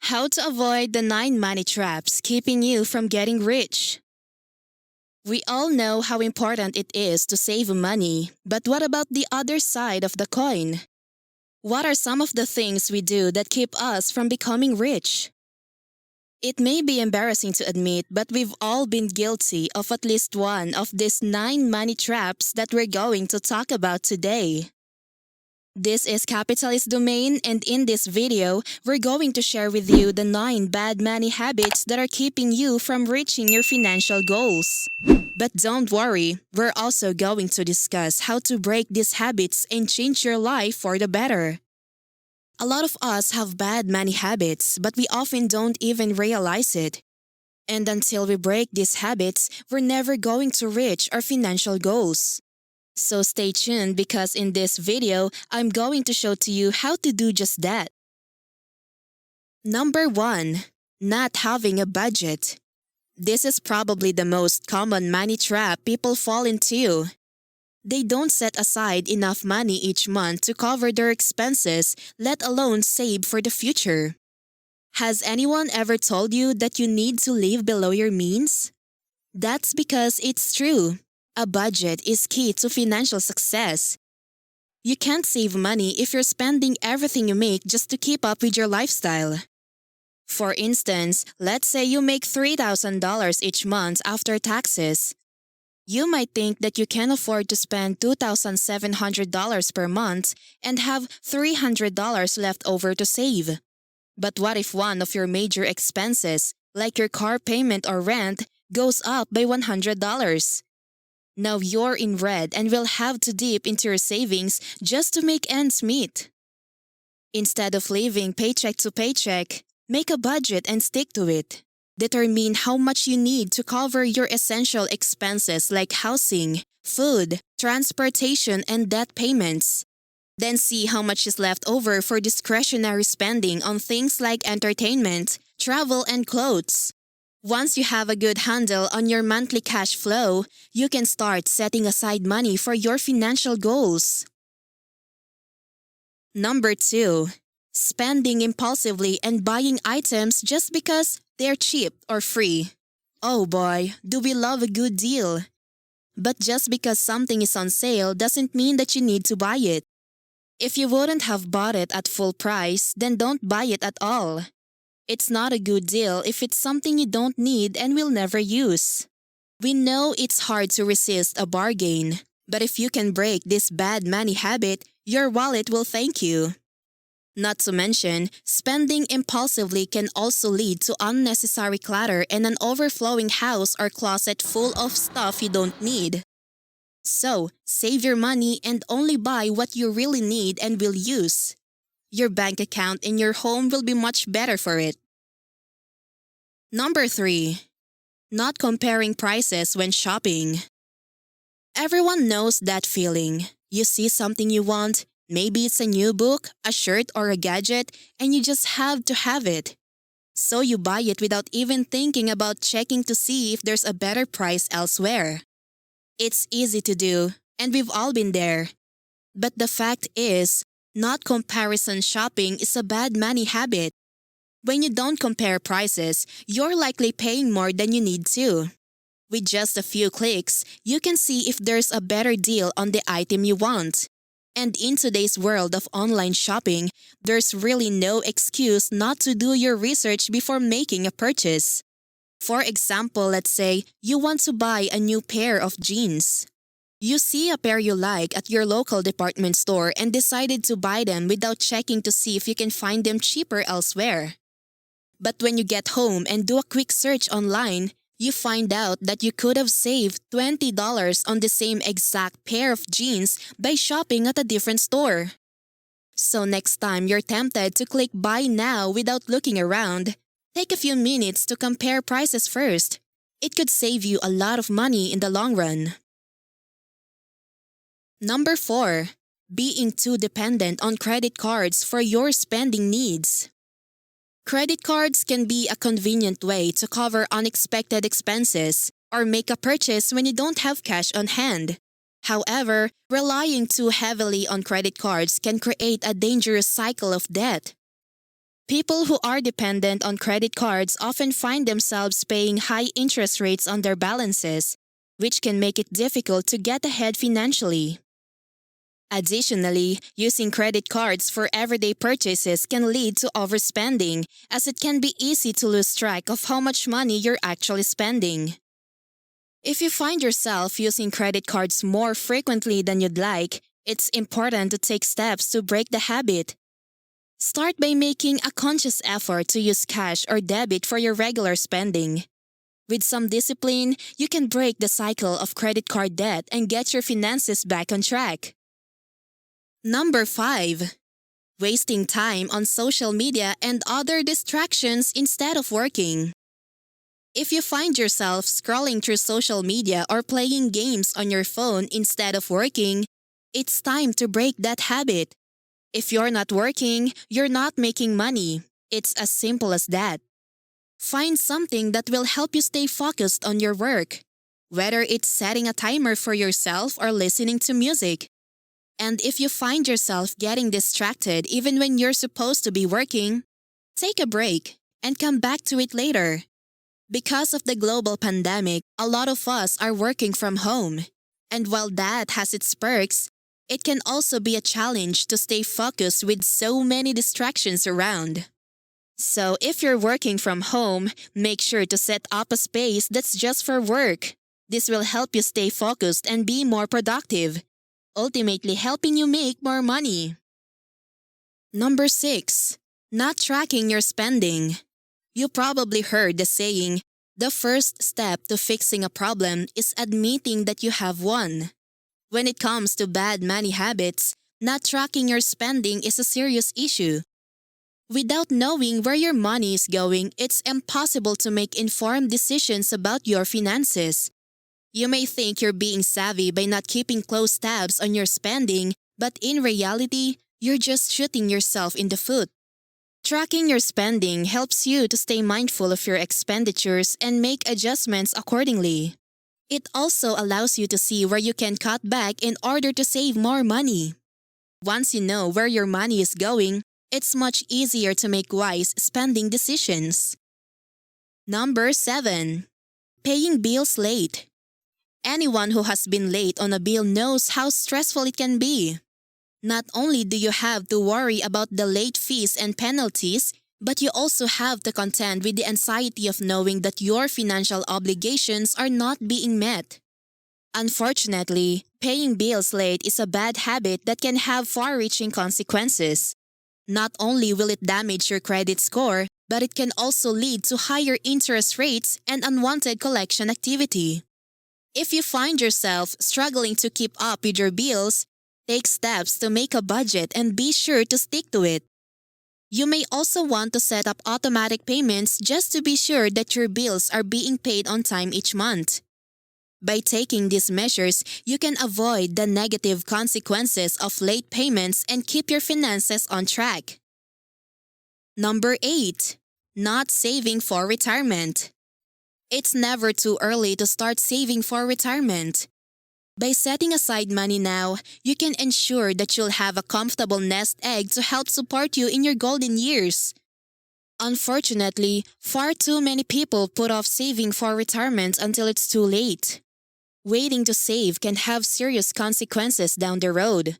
How to avoid the 9 money traps keeping you from getting rich. We all know how important it is to save money, but what about the other side of the coin? What are some of the things we do that keep us from becoming rich? It may be embarrassing to admit, but we've all been guilty of at least one of these 9 money traps that we're going to talk about today. This is Capitalist Domain, and in this video, we're going to share with you the 9 bad money habits that are keeping you from reaching your financial goals. But don't worry, we're also going to discuss how to break these habits and change your life for the better. A lot of us have bad money habits, but we often don't even realize it. And until we break these habits, we're never going to reach our financial goals. So stay tuned because in this video, I'm going to show to you how to do just that. Number 1. Not having a budget. This is probably the most common money trap people fall into. They don't set aside enough money each month to cover their expenses, let alone save for the future. Has anyone ever told you that you need to live below your means? That's because it's true. A budget is key to financial success. You can't save money if you're spending everything you make just to keep up with your lifestyle. For instance, let's say you make $3,000 each month after taxes. You might think that you can afford to spend $2,700 per month and have $300 left over to save. But what if one of your major expenses, like your car payment or rent, goes up by $100? Now you're in red and will have to dip into your savings just to make ends meet. Instead of living paycheck to paycheck, make a budget and stick to it. Determine how much you need to cover your essential expenses like housing, food, transportation, and debt payments. Then see how much is left over for discretionary spending on things like entertainment, travel, and clothes. Once you have a good handle on your monthly cash flow, you can start setting aside money for your financial goals. Number 2. Spending impulsively and buying items just because they're cheap or free. Oh boy, do we love a good deal. But just because something is on sale doesn't mean that you need to buy it. If you wouldn't have bought it at full price, then don't buy it at all. It's not a good deal if it's something you don't need and will never use. We know it's hard to resist a bargain, but if you can break this bad money habit, your wallet will thank you. Not to mention, spending impulsively can also lead to unnecessary clutter and an overflowing house or closet full of stuff you don't need. So, save your money and only buy what you really need and will use. Your bank account in your home will be much better for it. Number 3. Not comparing prices when shopping. Everyone knows that feeling. You see something you want, maybe it's a new book, a shirt, or a gadget, and you just have to have it. So you buy it without even thinking about checking to see if there's a better price elsewhere. It's easy to do, and we've all been there. But the fact is, not comparison shopping is a bad money habit. When you don't compare prices, you're likely paying more than you need to. With just a few clicks, you can see if there's a better deal on the item you want. And in today's world of online shopping, there's really no excuse not to do your research before making a purchase. For example, let's say you want to buy a new pair of jeans. You see a pair you like at your local department store and decided to buy them without checking to see if you can find them cheaper elsewhere. But when you get home and do a quick search online, you find out that you could have saved $20 on the same exact pair of jeans by shopping at a different store. So next time you're tempted to click buy now without looking around, take a few minutes to compare prices first. It could save you a lot of money in the long run. Number 4. Being too dependent on credit cards for your spending needs. Credit cards can be a convenient way to cover unexpected expenses or make a purchase when you don't have cash on hand. However, relying too heavily on credit cards can create a dangerous cycle of debt. People who are dependent on credit cards often find themselves paying high interest rates on their balances, which can make it difficult to get ahead financially. Additionally, using credit cards for everyday purchases can lead to overspending, as it can be easy to lose track of how much money you're actually spending. If you find yourself using credit cards more frequently than you'd like, it's important to take steps to break the habit. Start by making a conscious effort to use cash or debit for your regular spending. With some discipline, you can break the cycle of credit card debt and get your finances back on track. Number 5. Wasting time on social media and other distractions instead of working. If you find yourself scrolling through social media or playing games on your phone instead of working, it's time to break that habit. If you're not working, you're not making money. It's as simple as that. Find something that will help you stay focused on your work, whether it's setting a timer for yourself or listening to music. And if you find yourself getting distracted even when you're supposed to be working, take a break and come back to it later. Because of the global pandemic, a lot of us are working from home. And while that has its perks, it can also be a challenge to stay focused with so many distractions around. So if you're working from home, make sure to set up a space that's just for work. This will help you stay focused and be more productive, ultimately helping you make more money. Number 6. Not tracking your spending. You probably heard the saying, the first step to fixing a problem is admitting that you have one. When it comes to bad money habits, not tracking your spending is a serious issue. Without knowing where your money is going, it's impossible to make informed decisions about your finances. You may think you're being savvy by not keeping close tabs on your spending, but in reality, you're just shooting yourself in the foot. Tracking your spending helps you to stay mindful of your expenditures and make adjustments accordingly. It also allows you to see where you can cut back in order to save more money. Once you know where your money is going, it's much easier to make wise spending decisions. Number 7. Paying bills late. Anyone who has been late on a bill knows how stressful it can be. Not only do you have to worry about the late fees and penalties, but you also have to contend with the anxiety of knowing that your financial obligations are not being met. Unfortunately, paying bills late is a bad habit that can have far-reaching consequences. Not only will it damage your credit score, but it can also lead to higher interest rates and unwanted collection activity. If you find yourself struggling to keep up with your bills, take steps to make a budget and be sure to stick to it. You may also want to set up automatic payments just to be sure that your bills are being paid on time each month. By taking these measures, you can avoid the negative consequences of late payments and keep your finances on track. Number 8. Not saving for retirement. It's never too early to start saving for retirement. By setting aside money now, you can ensure that you'll have a comfortable nest egg to help support you in your golden years. Unfortunately, far too many people put off saving for retirement until it's too late. Waiting to save can have serious consequences down the road.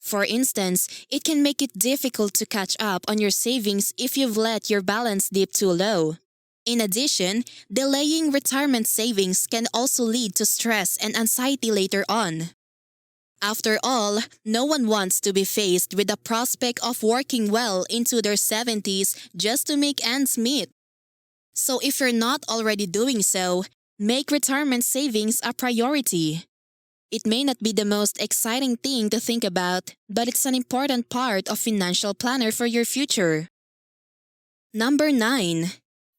For instance, it can make it difficult to catch up on your savings if you've let your balance dip too low. In addition, delaying retirement savings can also lead to stress and anxiety later on. After all, no one wants to be faced with the prospect of working well into their 70s just to make ends meet. So if you're not already doing so, make retirement savings a priority. It may not be the most exciting thing to think about, but it's an important part of financial planner for your future. Number 9.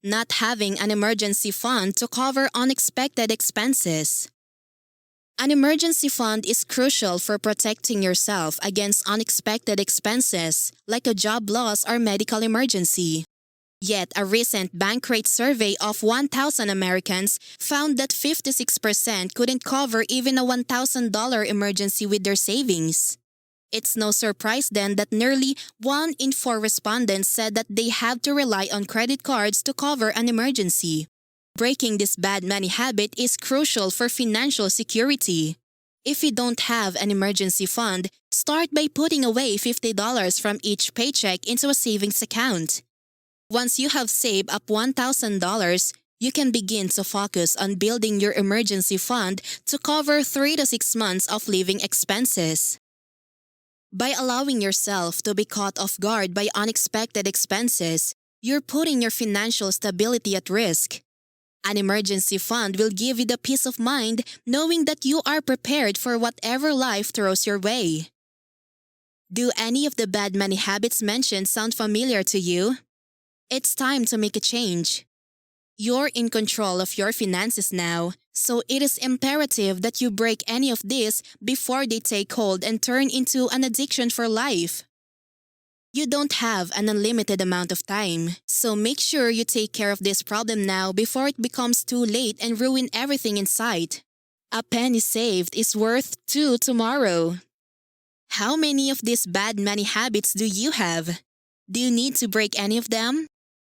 Not having an emergency fund to cover unexpected expenses. An emergency fund is crucial for protecting yourself against unexpected expenses, like a job loss or medical emergency. Yet a recent Bankrate survey of 1,000 Americans found that 56% couldn't cover even a $1,000 emergency with their savings. It's no surprise then that nearly 1 in 4 respondents said that they have to rely on credit cards to cover an emergency. Breaking this bad money habit is crucial for financial security. If you don't have an emergency fund, start by putting away $50 from each paycheck into a savings account. Once you have saved up $1,000, you can begin to focus on building your emergency fund to cover 3 to 6 months of living expenses. By allowing yourself to be caught off guard by unexpected expenses, you're putting your financial stability at risk. An emergency fund will give you the peace of mind knowing that you are prepared for whatever life throws your way. Do any of the bad money habits mentioned sound familiar to you? It's time to make a change. You're in control of your finances now, so it is imperative that you break any of these before they take hold and turn into an addiction for life. You don't have an unlimited amount of time, so make sure you take care of this problem now before it becomes too late and ruin everything in sight. A penny saved is worth 2 tomorrow. How many of these bad money habits do you have? Do you need to break any of them?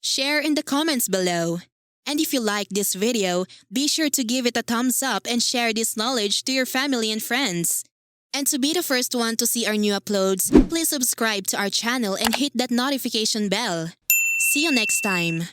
Share in the comments below. And if you like this video, be sure to give it a thumbs up and share this knowledge to your family and friends. And to be the first one to see our new uploads, please subscribe to our channel and hit that notification bell. See you next time.